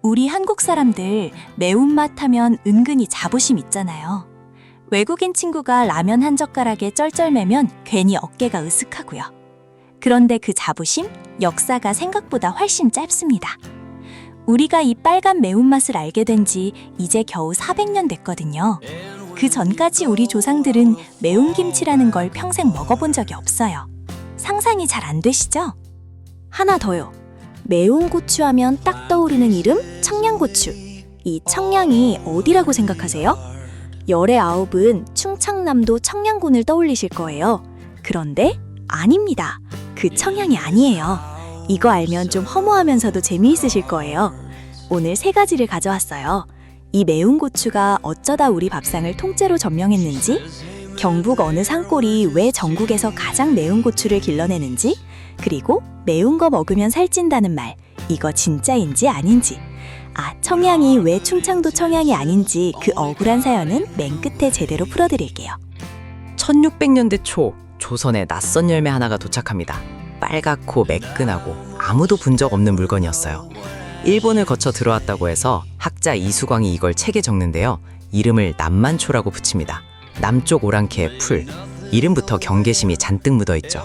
우리 한국 사람들 매운맛 하면 은근히 자부심 있잖아요. 외국인 친구가 라면 한 젓가락에 쩔쩔매면 괜히 어깨가 으쓱하고요. 그런데 그 자부심, 역사가 생각보다 훨씬 짧습니다. 우리가 이 빨간 매운맛을 알게 된 지 이제 겨우 400년 됐거든요. 그 전까지 우리 조상들은 매운 김치라는 걸 평생 먹어본 적이 없어요. 상상이 잘 안 되시죠? 하나 더요. 매운 고추 하면 딱 떠오르는 이름 청양고추. 이 청양이 어디라고 생각하세요? 열의 아홉은 충청남도 청양군을 떠올리실 거예요. 그런데 아닙니다. 그 청양이 아니에요. 이거 알면 좀 허무하면서도 재미있으실 거예요. 오늘 3가지를 가져왔어요. 이 매운 고추가 어쩌다 우리 밥상을 통째로 점령했는지, 경북 어느 산골이 왜 전국에서 가장 매운 고추를 길러내는지, 그리고 매운 거 먹으면 살찐다는 말, 이거 진짜인지 아닌지, 청양이 왜 충청도 청양이 아닌지 그 억울한 사연은 맨 끝에 제대로 풀어드릴게요. 1600년대 초 조선에 낯선 열매 하나가 도착합니다. 빨갛고 매끈하고 아무도 본 적 없는 물건이었어요. 일본을 거쳐 들어왔다고 해서 학자 이수광이 이걸 책에 적는데요. 이름을 남만초라고 붙입니다. 남쪽 오랑캐의 풀, 이름부터 경계심이 잔뜩 묻어있죠.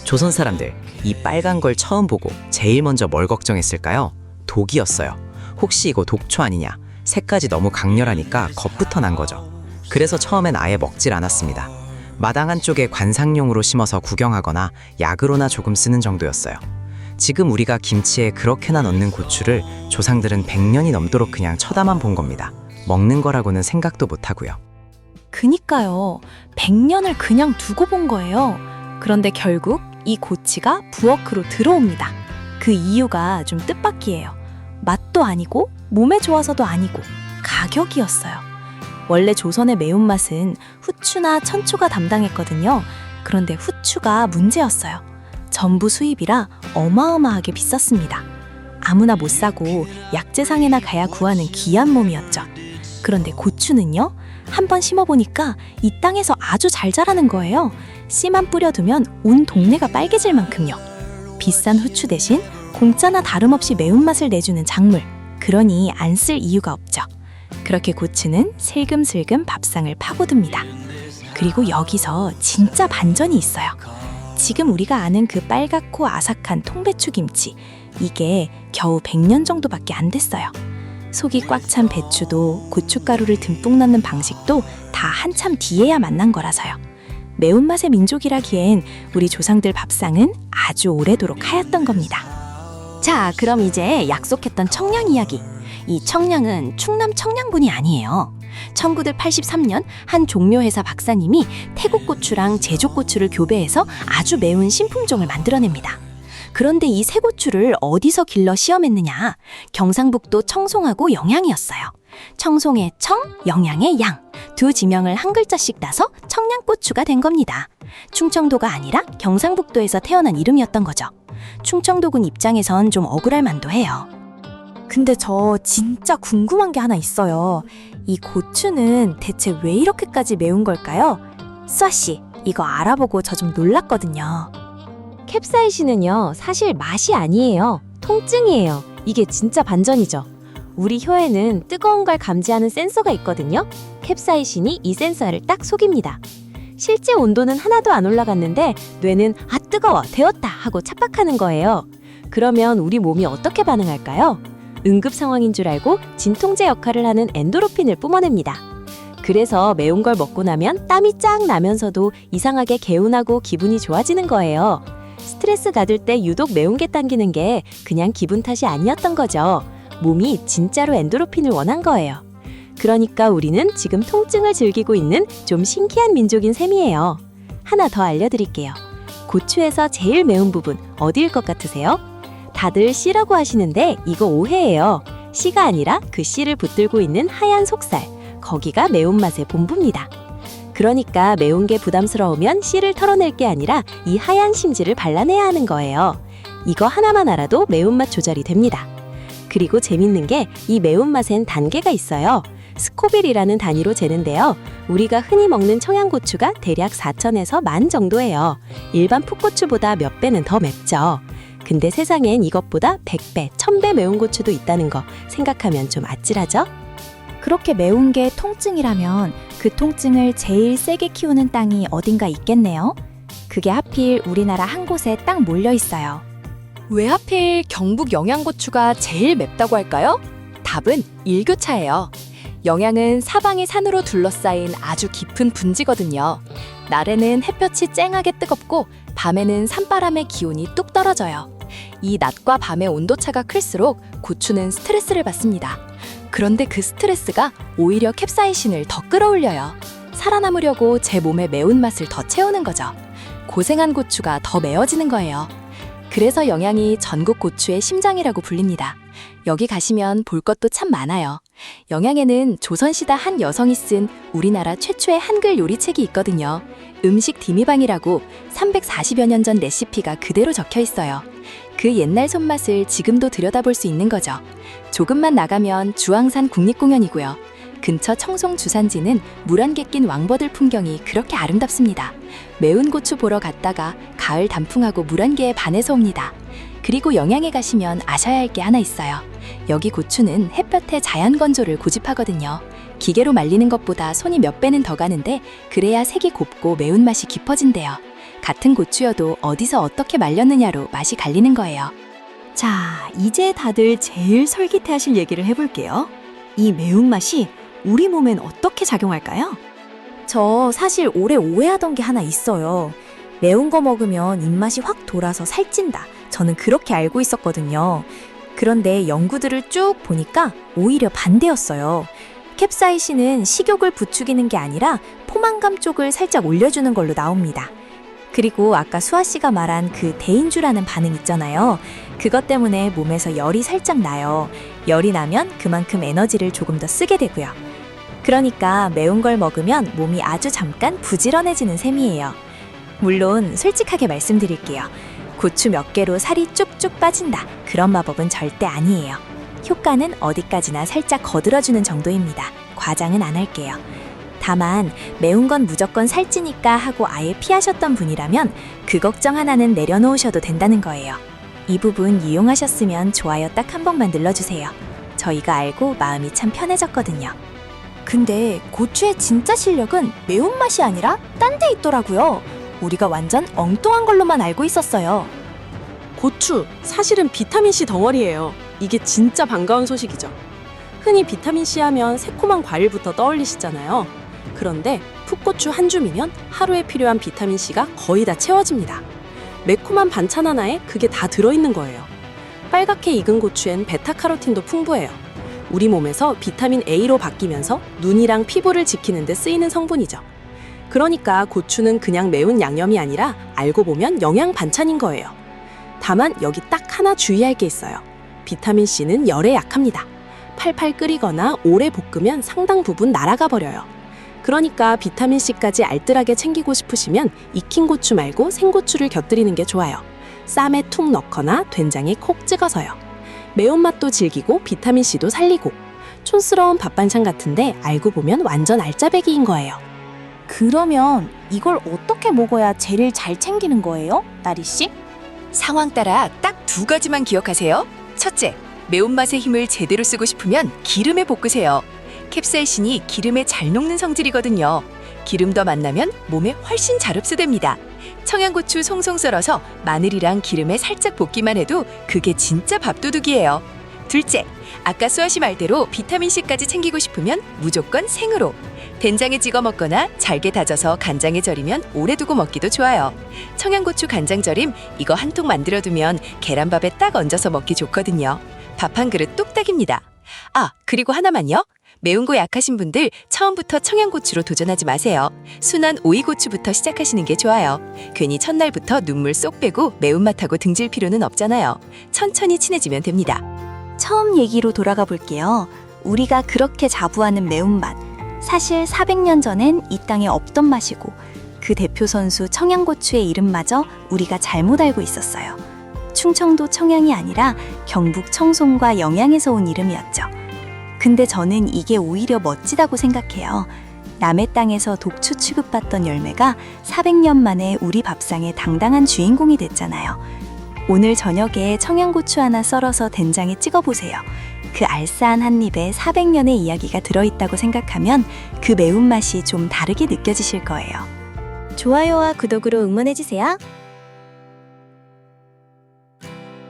조선 사람들, 이 빨간 걸 처음 보고 제일 먼저 뭘 걱정했을까요? 독이었어요. 혹시 이거 독초 아니냐? 색까지 너무 강렬하니까 겁부터 난 거죠. 그래서 처음엔 아예 먹질 않았습니다. 마당 한쪽에 관상용으로 심어서 구경하거나 약으로나 조금 쓰는 정도였어요. 지금 우리가 김치에 그렇게나 넣는 고추를 조상들은 100년이 넘도록 그냥 쳐다만 본 겁니다. 먹는 거라고는 생각도 못하고요. 그니까요. 100년을 그냥 두고 본 거예요. 그런데 결국 이 고치가 부엌으로 들어옵니다. 그 이유가 좀 뜻밖이에요. 맛도 아니고 몸에 좋아서도 아니고 가격이었어요. 원래 조선의 매운맛은 후추나 천초가 담당했거든요. 그런데 후추가 문제였어요. 전부 수입이라 어마어마하게 비쌌습니다. 아무나 못 사고 약재상에나 가야 구하는 귀한 몸이었죠. 그런데 고추는요? 한번 심어보니까 이 땅에서 아주 잘 자라는 거예요. 씨만 뿌려두면 온 동네가 빨개질 만큼요. 비싼 후추 대신 공짜나 다름없이 매운맛을 내주는 작물. 그러니 안 쓸 이유가 없죠. 그렇게 고추는 슬금슬금 밥상을 파고듭니다. 그리고 여기서 진짜 반전이 있어요. 지금 우리가 아는 그 빨갛고 아삭한 통배추 김치, 이게 겨우 100년 정도밖에 안 됐어요. 속이 꽉 찬 배추도 고춧가루를 듬뿍 넣는 방식도 다 한참 뒤에야 만난 거라서요. 매운맛의 민족이라기엔 우리 조상들 밥상은 아주 오래도록 하였던 겁니다. 자, 그럼 이제 약속했던 청양 이야기. 이 청양은 충남 청양군이 아니에요. 1983년 한 종묘회사 박사님이 태국 고추랑 제주 고추를 교배해서 아주 매운 신품종을 만들어냅니다. 그런데 이 새 고추를 어디서 길러 시험했느냐? 경상북도 청송하고 영양이었어요. 청송의 청, 영양의 양. 두 지명을 한 글자씩 따서 청양고추가 된 겁니다. 충청도가 아니라 경상북도에서 태어난 이름이었던 거죠. 충청도군 입장에선 좀 억울할 만도 해요. 근데 저 진짜 궁금한 게 하나 있어요. 이 고추는 대체 왜 이렇게까지 매운 걸까요? 수아씨, 이거 알아보고 저 좀 놀랐거든요. 캡사이신은요, 사실 맛이 아니에요. 통증이에요. 이게 진짜 반전이죠. 우리 혀에는 뜨거운 걸 감지하는 센서가 있거든요. 캡사이신이 이 센서를 딱 속입니다. 실제 온도는 하나도 안 올라갔는데 뇌는 아 뜨거워, 데웠다 하고 착각하는 거예요. 그러면 우리 몸이 어떻게 반응할까요? 응급 상황인 줄 알고 진통제 역할을 하는 엔도르핀을 뿜어냅니다. 그래서 매운 걸 먹고 나면 땀이 쫙 나면서도 이상하게 개운하고 기분이 좋아지는 거예요. 스트레스 받을 때 유독 매운 게 당기는 게 그냥 기분 탓이 아니었던 거죠. 몸이 진짜로 엔도르핀을 원한 거예요. 그러니까 우리는 지금 통증을 즐기고 있는 좀 신기한 민족인 셈이에요. 하나 더 알려드릴게요. 고추에서 제일 매운 부분 어디일 것 같으세요? 다들 씨라고 하시는데 이거 오해예요. 씨가 아니라 그 씨를 붙들고 있는 하얀 속살, 거기가 매운맛의 본부입니다. 그러니까 매운 게 부담스러우면 씨를 털어낼 게 아니라 이 하얀 심지를 발라내야 하는 거예요. 이거 하나만 알아도 매운맛 조절이 됩니다. 그리고 재밌는 게 이 매운맛엔 단계가 있어요. 스코빌이라는 단위로 재는데요. 우리가 흔히 먹는 청양고추가 대략 4,000에서 10,000 정도예요. 일반 풋고추보다 몇 배는 더 맵죠. 근데 세상엔 이것보다 100배, 1000배 매운 고추도 있다는 거 생각하면 좀 아찔하죠? 그렇게 매운 게 통증이라면 그 통증을 제일 세게 키우는 땅이 어딘가 있겠네요. 그게 하필 우리나라 한 곳에 딱 몰려 있어요. 왜 하필 경북 영양고추가 제일 맵다고 할까요? 답은 일교차예요. 영양은 사방이 산으로 둘러싸인 아주 깊은 분지거든요. 날에는 햇볕이 쨍하게 뜨겁고 밤에는 산바람의 기온이 뚝 떨어져요. 이 낮과 밤의 온도차가 클수록 고추는 스트레스를 받습니다. 그런데 그 스트레스가 오히려 캡사이신을 더 끌어올려요. 살아남으려고 제 몸의 매운맛을 더 채우는 거죠. 고생한 고추가 더 매워지는 거예요. 그래서 영양이 전국 고추의 심장이라고 불립니다. 여기 가시면 볼 것도 참 많아요. 영양에는 조선시대 한 여성이 쓴 우리나라 최초의 한글 요리책이 있거든요. 음식 디미방이라고 340여 년 전 레시피가 그대로 적혀 있어요. 그 옛날 손맛을 지금도 들여다볼 수 있는 거죠. 조금만 나가면 주황산 국립공원이고요. 근처 청송 주산지는 물 안개 낀 왕버들 풍경이 그렇게 아름답습니다. 매운 고추 보러 갔다가 가을 단풍하고 물 안개에 반해서 옵니다. 그리고 영양에 가시면 아셔야 할 게 하나 있어요. 여기 고추는 햇볕에 자연 건조를 고집하거든요. 기계로 말리는 것보다 손이 몇 배는 더 가는데 그래야 색이 곱고 매운맛이 깊어진대요. 같은 고추여도 어디서 어떻게 말렸느냐로 맛이 갈리는 거예요. 자, 이제 다들 제일 솔깃해하실 얘기를 해볼게요. 이 매운맛이 우리 몸엔 어떻게 작용할까요? 저 사실 오래 오해하던 게 하나 있어요. 매운 거 먹으면 입맛이 확 돌아서 살찐다. 저는 그렇게 알고 있었거든요. 그런데 연구들을 쭉 보니까 오히려 반대였어요. 캡사이신은 식욕을 부추기는 게 아니라 포만감 쪽을 살짝 올려주는 걸로 나옵니다. 그리고 아까 수아 씨가 말한 그 대인주라는 반응 있잖아요. 그것 때문에 몸에서 열이 살짝 나요. 열이 나면 그만큼 에너지를 조금 더 쓰게 되고요. 그러니까 매운 걸 먹으면 몸이 아주 잠깐 부지런해지는 셈이에요. 물론 솔직하게 말씀드릴게요. 고추 몇 개로 살이 쭉쭉 빠진다. 그런 마법은 절대 아니에요. 효과는 어디까지나 살짝 거들어주는 정도입니다. 과장은 안 할게요. 다만 매운 건 무조건 살찌니까 하고 아예 피하셨던 분이라면 그 걱정 하나는 내려놓으셔도 된다는 거예요. 이 부분 이용하셨으면 좋아요 딱 한 번만 눌러주세요. 저희가 알고 마음이 참 편해졌거든요. 근데 고추의 진짜 실력은 매운맛이 아니라 딴 데 있더라고요. 우리가 완전 엉뚱한 걸로만 알고 있었어요. 고추, 사실은 비타민C 덩어리예요. 이게 진짜 반가운 소식이죠. 흔히 비타민C 하면 새콤한 과일부터 떠올리시잖아요. 그런데 풋고추 한 줌이면 하루에 필요한 비타민C가 거의 다 채워집니다. 매콤한 반찬 하나에 그게 다 들어있는 거예요. 빨갛게 익은 고추엔 베타카로틴도 풍부해요. 우리 몸에서 비타민 A로 바뀌면서 눈이랑 피부를 지키는 데 쓰이는 성분이죠. 그러니까 고추는 그냥 매운 양념이 아니라 알고 보면 영양 반찬인 거예요. 다만 여기 딱 하나 주의할 게 있어요. 비타민C는 열에 약합니다. 팔팔 끓이거나 오래 볶으면 상당 부분 날아가 버려요. 그러니까 비타민C까지 알뜰하게 챙기고 싶으시면 익힌 고추 말고 생고추를 곁들이는 게 좋아요. 쌈에 툭 넣거나 된장에 콕 찍어서요. 매운맛도 즐기고 비타민C도 살리고 촌스러운 밥반찬 같은데 알고 보면 완전 알짜배기인 거예요. 그러면 이걸 어떻게 먹어야 제일 잘 챙기는 거예요, 나리 씨? 상황 따라 딱 두 가지만 기억하세요. 첫째, 매운맛의 힘을 제대로 쓰고 싶으면 기름에 볶으세요. 캡사이신이 기름에 잘 녹는 성질이거든요. 기름 더 만나면 몸에 훨씬 잘 흡수됩니다. 청양고추 송송 썰어서 마늘이랑 기름에 살짝 볶기만 해도 그게 진짜 밥도둑이에요. 둘째, 아까 수아 씨 말대로 비타민C까지 챙기고 싶으면 무조건 생으로. 된장에 찍어 먹거나 잘게 다져서 간장에 절이면 오래 두고 먹기도 좋아요. 청양고추 간장절임 이거 한 통 만들어두면 계란밥에 딱 얹어서 먹기 좋거든요. 밥 한 그릇 뚝딱입니다. 아, 그리고 하나만요. 매운 거 약하신 분들 처음부터 청양고추로 도전하지 마세요. 순한 오이고추부터 시작하시는 게 좋아요. 괜히 첫날부터 눈물 쏙 빼고 매운맛하고 등질 필요는 없잖아요. 천천히 친해지면 됩니다. 처음 얘기로 돌아가 볼게요. 우리가 그렇게 자부하는 매운맛. 사실 400년 전엔 이 땅에 없던 맛이고 그 대표 선수 청양고추의 이름마저 우리가 잘못 알고 있었어요. 충청도 청양이 아니라 경북 청송과 영양에서 온 이름이었죠. 근데 저는 이게 오히려 멋지다고 생각해요. 남의 땅에서 독초 취급받던 열매가 400년 만에 우리 밥상의 당당한 주인공이 됐잖아요. 오늘 저녁에 청양고추 하나 썰어서 된장에 찍어보세요. 그 알싸한 한 입에 400년의 이야기가 들어있다고 생각하면 그 매운맛이 좀 다르게 느껴지실 거예요. 좋아요와 구독으로 응원해주세요.